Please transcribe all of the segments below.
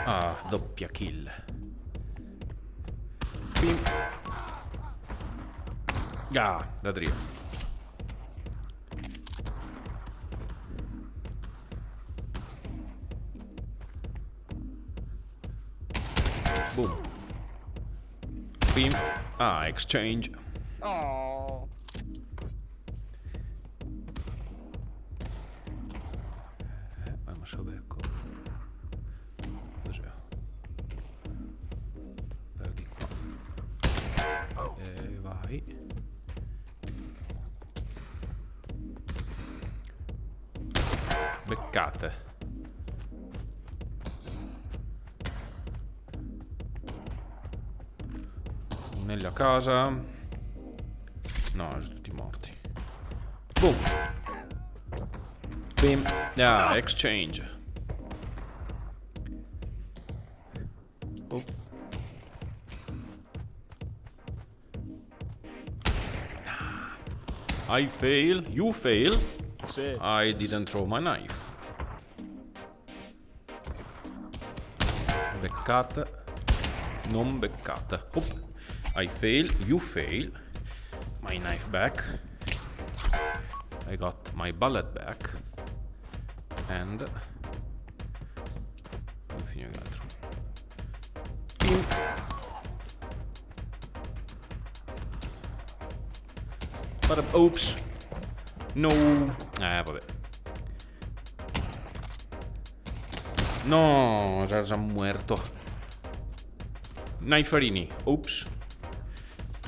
Ah, doppia kill. Pim. Ah, da drio. Boom. Pim. Ah, exchange. Oh. Ma se lo becco. Cos'è? Perdi qua. E vai. Beccate. Nella casa. No, sono tutti morti. Boom. Bim. Ah, exchange. Oh. I fail. You fail. Sì. I didn't throw my knife. Beccata. Non beccata. Oh. I fail. You fail. My knife back. I got my bullet back. And non finire l'altro. Oops. No. Vabbè. No, era già muerto. Kniferini. Oops.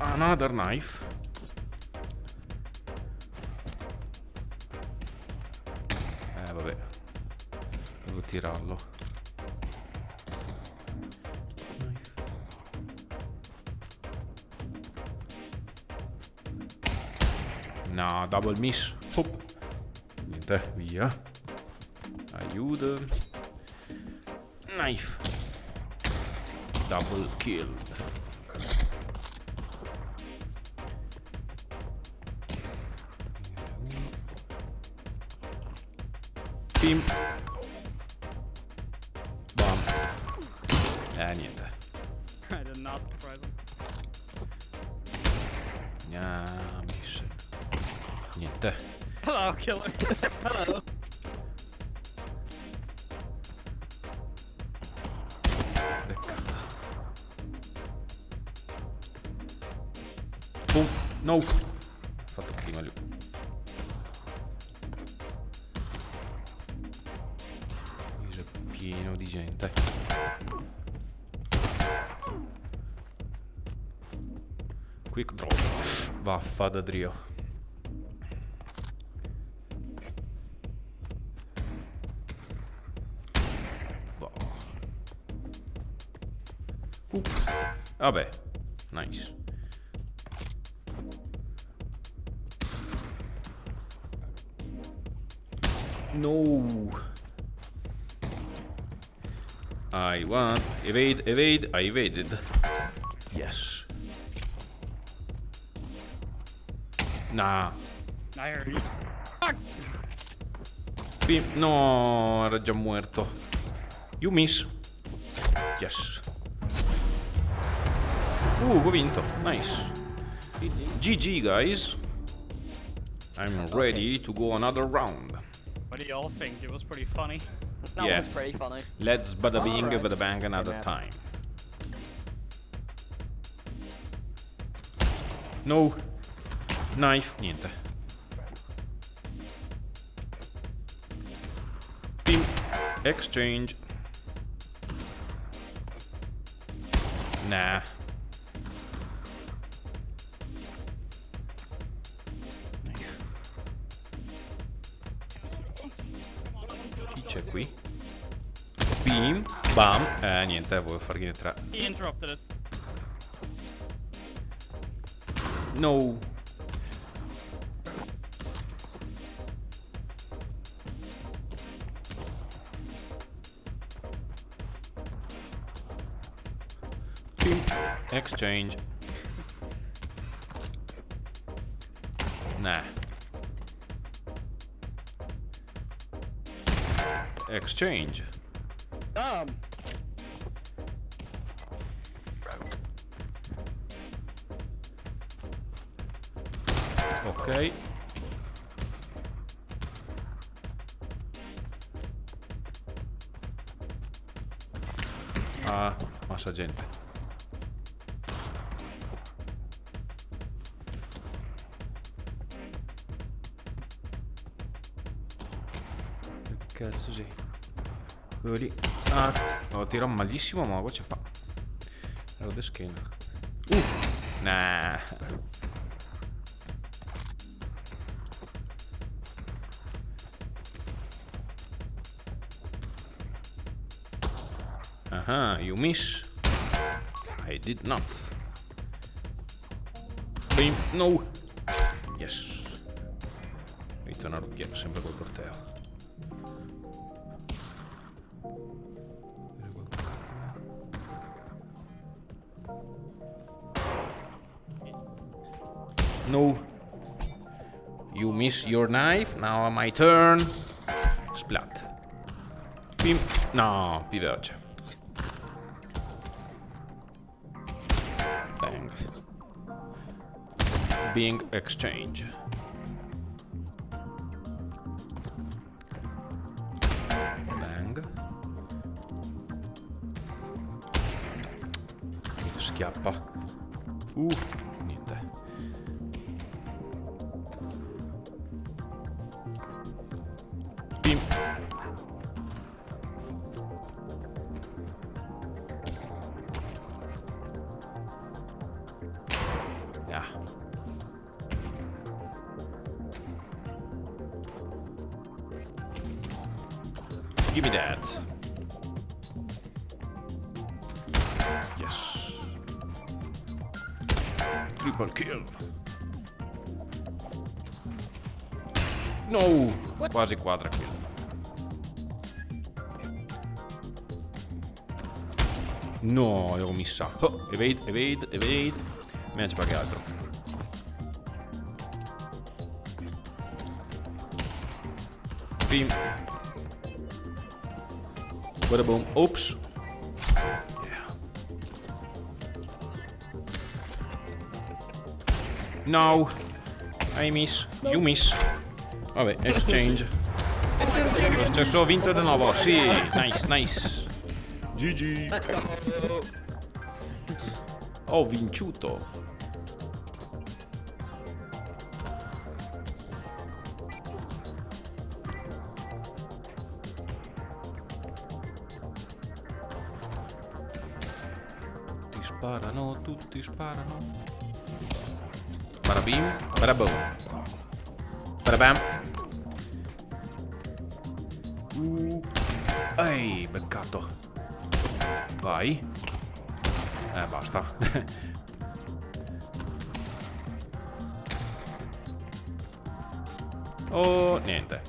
Another knife. Vabbè. Devo tirarlo. No, double miss. Hop. Niente, via. Aiuto. Knife. Double kill. Pim. Bam. Niente. I did not surprise him. Miss. Niente. Hello, killer. Hello. Beccata. Boom. No. Ho fatto prima lui. Qui c'è pieno di gente. Quick draw. Vaffa da drio. Vabbè, nice. No. I want evade, evade. I evaded. Yes. Nah. I heard you. No, era già muerto. You miss. Yes. Ho vinto. Nice. GG, guys. I'm ready to go another round. What do y'all think? It was pretty funny. That Yeah. was pretty funny. Let's bada bing, Alright. bada bang another Amen. time. No. Knife. Niente. Pim. Exchange. Nah. Chi c'è qui? Bim. Bam. Niente, volevo fargli le tre. He interrupted it. No. Pim. Exchange. Nah. Exchange. Ok. Ah, massa gente. Che cazzo sei? Quello lì. Ah, lo tiro malissimo, ma cosa ci fa? Ero di schiena. Nah. Ah, you miss. I did not. Bim. No. Yes. Ritorno sempre col corteo. No. You miss your knife. Now my turn. Splat. Bim. No, più veloce. Bang. Being exchange. Bang. Schiappa. Niente. Bim. Yeah. Give me that. Yes. Triple kill. No, quasi quadra kill. No, l'avevo missa. Oh, evade. Mangia qualche altro. Bim. Bada boom. Oops. Yeah. No. I miss. No. You miss. Vabbè, exchange. Lo stesso ho vinto di nuovo. Sì, nice. GG. Let's go. Ho vinciuto. Tutti sparano. Barabim, baraboom. Barabam. Ehi, beccato. Vai. Basta. Oh, niente.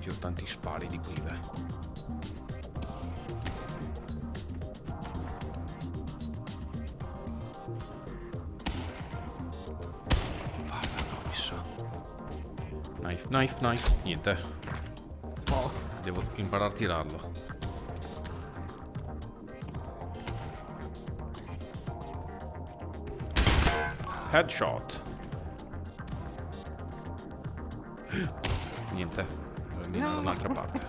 Io ho tanti spari di qui, beh. Knife. Niente. Oh. Devo imparare a tirarlo. Headshot. Niente. Prendila da un'altra parte.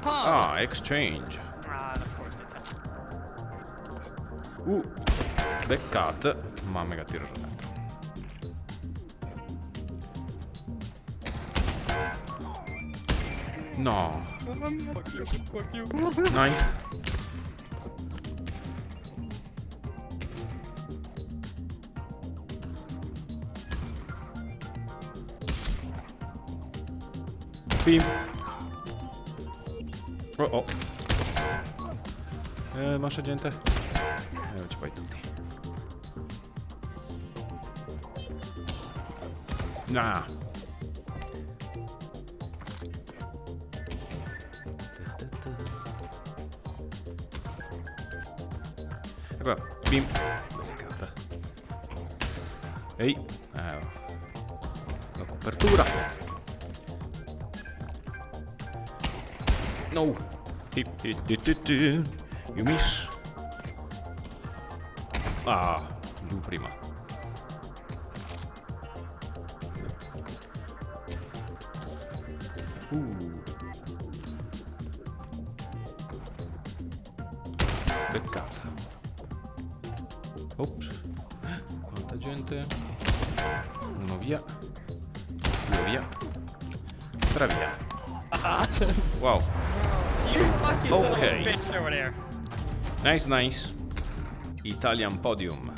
Ah, exchange. Of course it's Beccat. Ma mega tiro dentro. No. Fuck you. Knife. Bim. Oh. Massa gente. Non ci fai tutti. Nah. Ecco, bim. Beccata. Ehi. La copertura. No. You miss. Ah, giù prima. Beccata. Ops. Quanta gente. Uno via. Due via. Tre via. Wow. Fucking son of a Okay. bitch over there. Nice, nice. Italian podium.